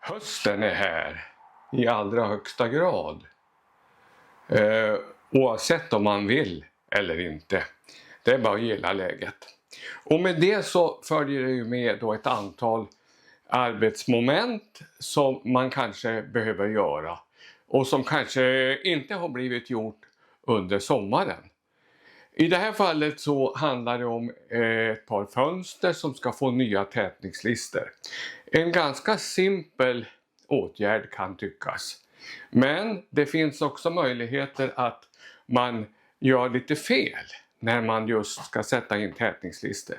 Hösten är här i allra högsta grad. Oavsett om man vill eller inte. Det är bara att gilla läget. Och med det så följer det ju med då ett antal arbetsmoment som man kanske behöver göra. Och som kanske inte har blivit gjort under sommaren. I det här fallet så handlar det om ett par fönster som ska få nya tätningslister. En ganska simpel åtgärd kan tyckas. Men det finns också möjligheter att man gör lite fel när man just ska sätta in tätningslister.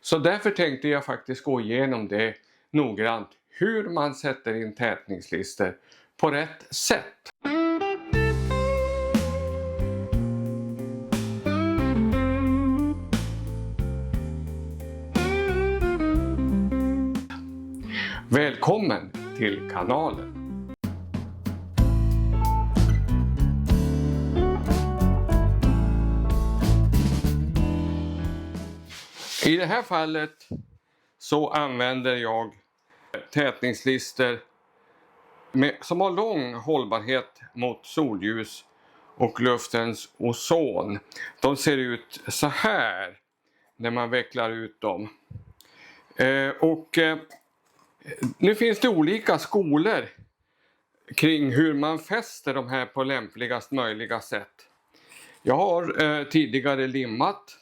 Så därför tänkte jag faktiskt gå igenom det noggrant. Hur man sätter in tätningslister på rätt sätt. Välkommen till kanalen! I det här fallet så använder jag tätningslister som har lång hållbarhet mot solljus och luftens ozon. De ser ut så här när man vecklar ut dem. Nu finns det olika skolor kring hur man fäster de här på lämpligast möjliga sätt. Jag har tidigare limmat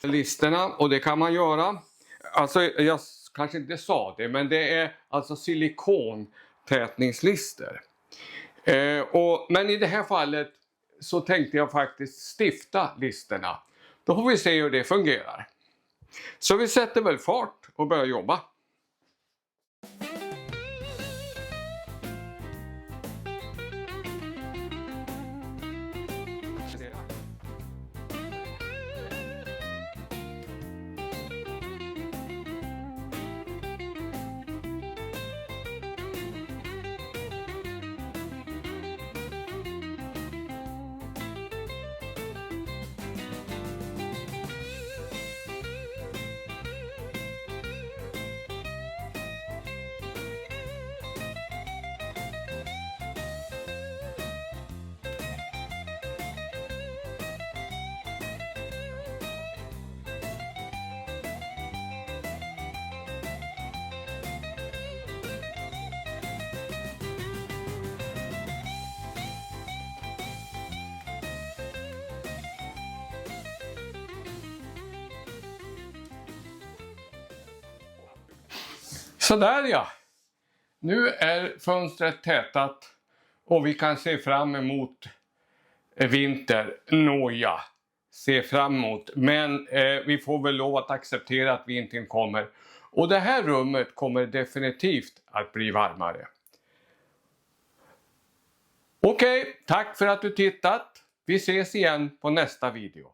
listerna och det kan man göra. Alltså jag kanske inte sa det, men det är alltså silikontätningslister. Men i det här fallet så tänkte jag faktiskt stifta listerna. Då får vi se hur det fungerar. Så vi sätter väl fart och börjar jobba. Sådär ja, nu är fönstret tätat och vi kan se fram emot vinter. Nåja, se fram emot. Men vi får väl lov att acceptera att vintern kommer. Och det här rummet kommer definitivt att bli varmare. Okej, tack för att du tittat. Vi ses igen på nästa video.